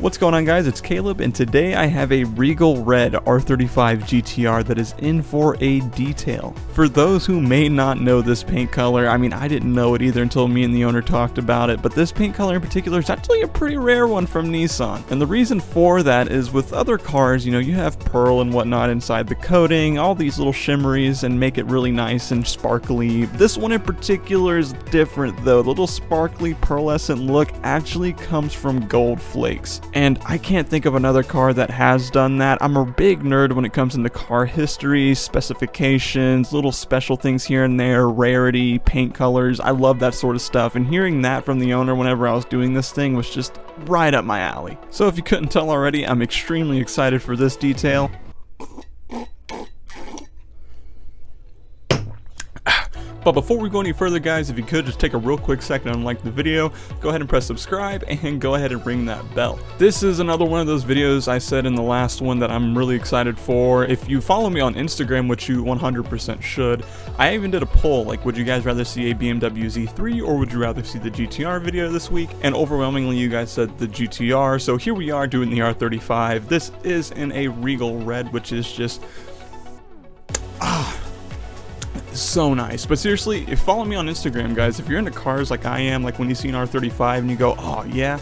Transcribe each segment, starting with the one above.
What's going on, guys? It's Caleb, and today I have a Regal Red R35 GTR that is in for a detail. For those who may not know this paint color, I mean, I didn't know it either until me and the owner talked about it, but this paint color in particular is actually a pretty rare one from Nissan. And the reason for that is with other cars, you know, you have pearl and whatnot inside the coating, all these little shimmeries, and make it really nice and sparkly. This one in particular is different though. The little sparkly pearlescent look actually comes from gold flakes. And I can't think of another car that has done that. I'm a big nerd when it comes into car history, specifications, little special things here and there, rarity, paint colors. I love that sort of stuff, and hearing that from the owner whenever I was doing this thing was just right up my alley. So if you couldn't tell already, I'm extremely excited for this detail. But before we go any further, guys, if you could just take a real quick second and like the video, go ahead and press subscribe and go ahead and ring that bell. This is another one of those videos I said in the last one that I'm really excited for. If you follow me on Instagram, which you 100% should, I even did a poll, like, would you guys rather see a BMW Z3 or would you rather see the GTR video this week? And overwhelmingly you guys said the GTR, so here we are doing the R35. This is in a Regal Red, which is just so nice. But seriously, if you follow me on Instagram, guys, if you're into cars like I am, like when you see an R35 and you go, oh yeah,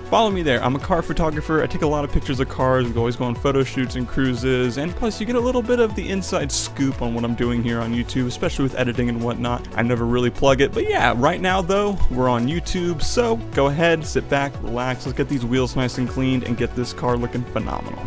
follow me there. I'm a car photographer. I take a lot of pictures of cars. We always go on photo shoots and cruises, and plus you get a little bit of the inside scoop on what I'm doing here on YouTube, especially with editing and whatnot. I never really plug it, but yeah, right now though, we're on YouTube, so go ahead, sit back, relax, let's get these wheels nice and cleaned and get this car looking phenomenal.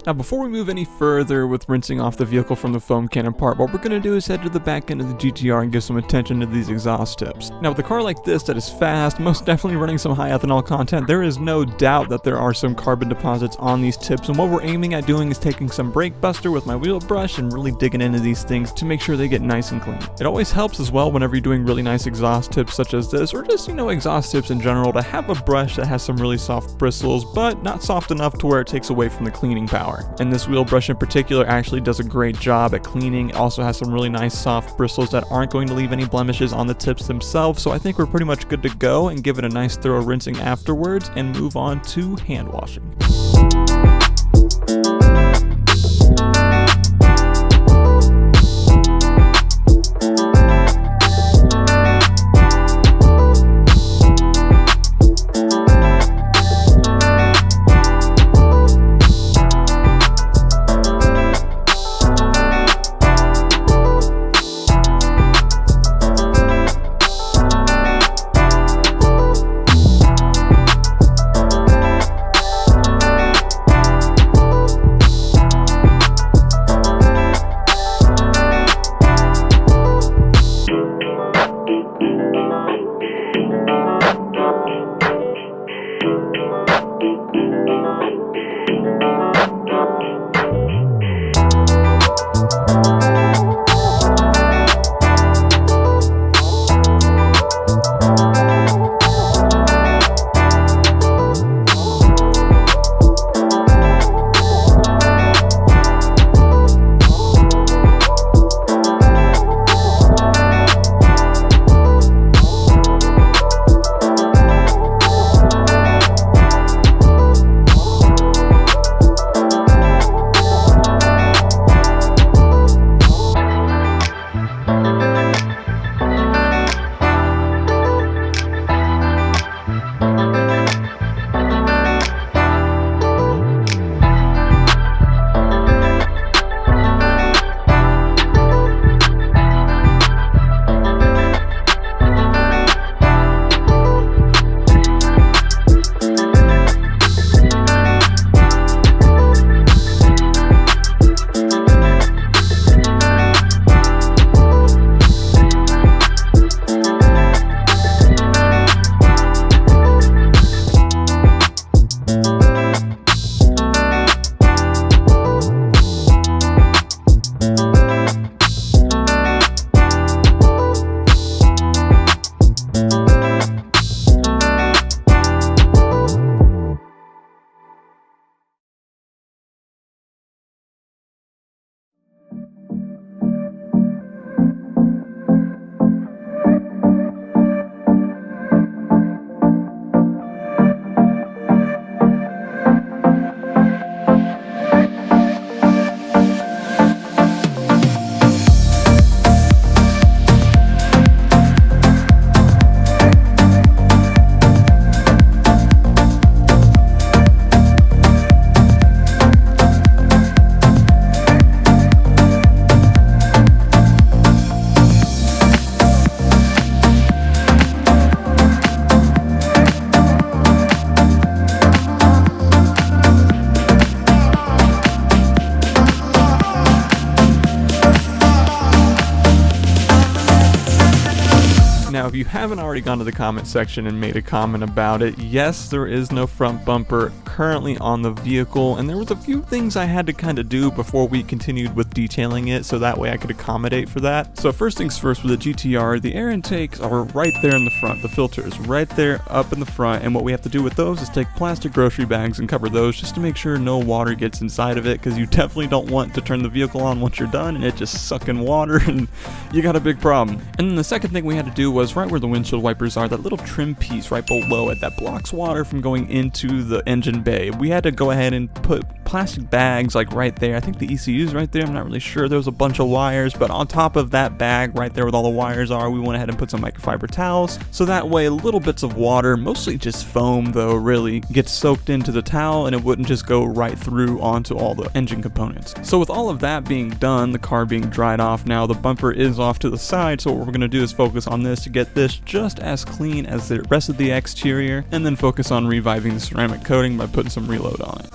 Now before we move any further with rinsing off the vehicle from the foam cannon part, what we're going to do is head to the back end of the GTR and give some attention to these exhaust tips. Now with a car like this that is fast, most definitely running some high ethanol content, there is no doubt that there are some carbon deposits on these tips, and what we're aiming at doing is taking some brake buster with my wheel brush and really digging into these things to make sure they get nice and clean. It always helps as well whenever you're doing really nice exhaust tips such as this, or just, exhaust tips in general, to have a brush that has some really soft bristles, but not soft enough to where it takes away from the cleaning power. And this wheel brush in particular actually does a great job at cleaning. It also has some really nice soft bristles that aren't going to leave any blemishes on the tips themselves, so I think we're pretty much good to go and give it a nice thorough rinsing afterwards and move on to hand washing. Now, if you haven't already gone to the comment section and made a comment about it, yes, there is no front bumper currently on the vehicle, and there was a few things I had to kind of do before we continued with detailing it, so that way I could accommodate for that. So first things first, with the GTR, the air intakes are right there in the front, the filters right there up in the front, and what we have to do with those is take plastic grocery bags and cover those just to make sure no water gets inside of it, because you definitely don't want to turn the vehicle on once you're done and it just sucking water and you got a big problem. And then the second thing we had to do was right where the windshield wipers are, that little trim piece right below it that blocks water from going into the engine bay. We had to go ahead and put plastic bags like right there. I think the ECU's right there, I'm not really sure. There was a bunch of wires, but on top of that bag right there with all the wires are, we went ahead and put some microfiber towels, so that way little bits of water, mostly just foam though, really gets soaked into the towel and it wouldn't just go right through onto all the engine components. So with all of that being done, the car being dried off now, the bumper is off to the side, so what we're going to do is focus on this to get this just as clean as the rest of the exterior, and then focus on reviving the ceramic coating by putting some Reload on it.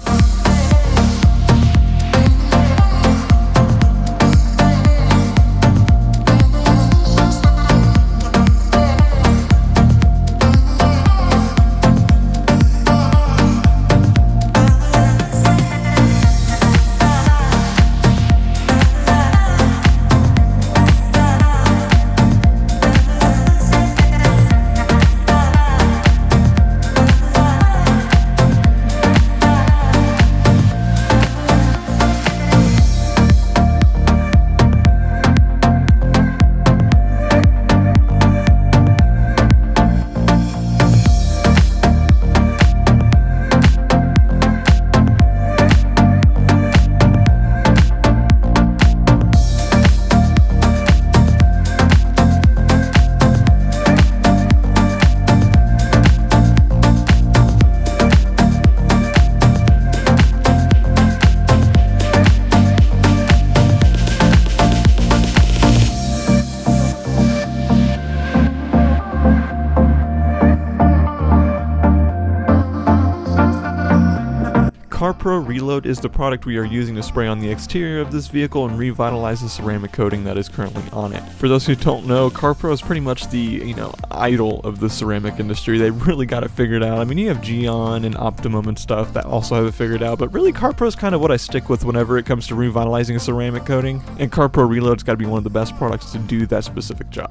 CarPro Reload is the product we are using to spray on the exterior of this vehicle and revitalize the ceramic coating that is currently on it. For those who don't know, CarPro is pretty much the, idol of the ceramic industry. They really got it figured out. I mean, you have Geon and Optimum and stuff that also have it figured out, but really CarPro is kind of what I stick with whenever it comes to revitalizing a ceramic coating, and CarPro Reload's got to be one of the best products to do that specific job.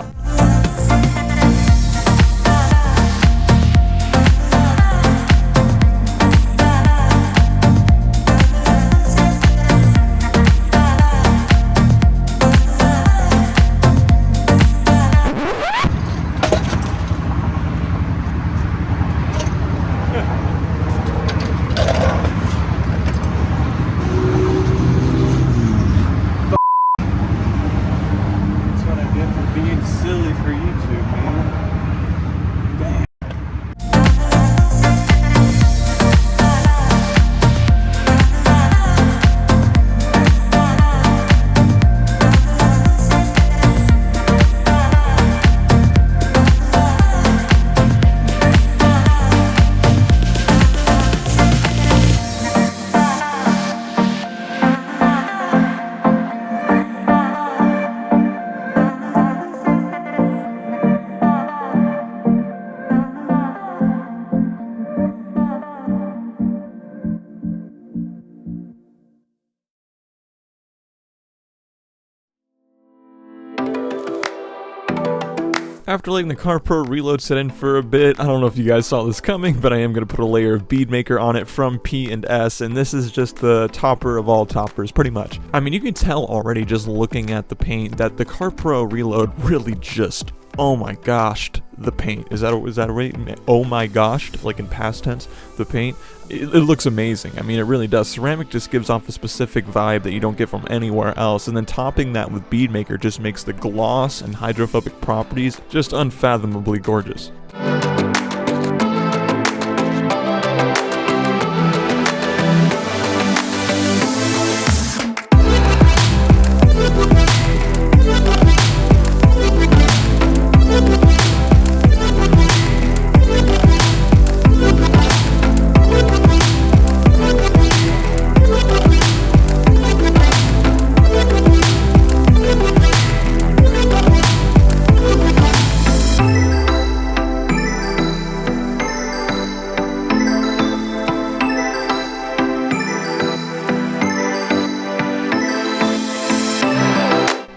Silly for YouTube, man. Damn. After letting the CarPro Reload set in for a bit, I don't know if you guys saw this coming, but I am going to put a layer of Beadmaker on it from P&S, and this is just the topper of all toppers, pretty much. I mean, you can tell already just looking at the paint that the CarPro Reload really just, oh my gosh, the paint. Is that a way? Oh my gosh, like in past tense, the paint. It looks amazing. I mean, it really does. Ceramic just gives off a specific vibe that you don't get from anywhere else, and then topping that with Beadmaker just makes the gloss and hydrophobic properties just unfathomably gorgeous.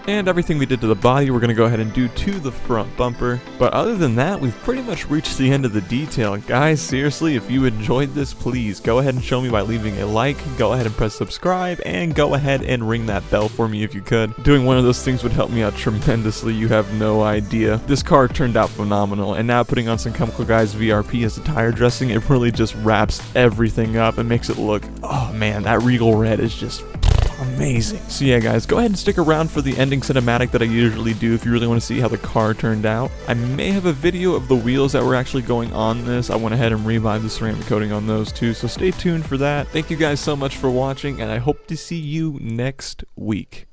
And everything we did to the body, we're going to go ahead and do to the front bumper. But other than that, we've pretty much reached the end of the detail. Guys, seriously, if you enjoyed this, please go ahead and show me by leaving a like, go ahead and press subscribe, and go ahead and ring that bell for me if you could. Doing one of those things would help me out tremendously, you have no idea. This car turned out phenomenal, and now putting on some Chemical Guys VRP as a tire dressing, it really just wraps everything up and makes it look, oh man, that Regal Red is just amazing. So yeah guys, go ahead and stick around for the ending cinematic that I usually do if you really want to see how the car turned out. I may have a video of the wheels that were actually going on this. I went ahead and revived the ceramic coating on those too, so stay tuned for that. Thank you guys so much for watching, and I hope to see you next week.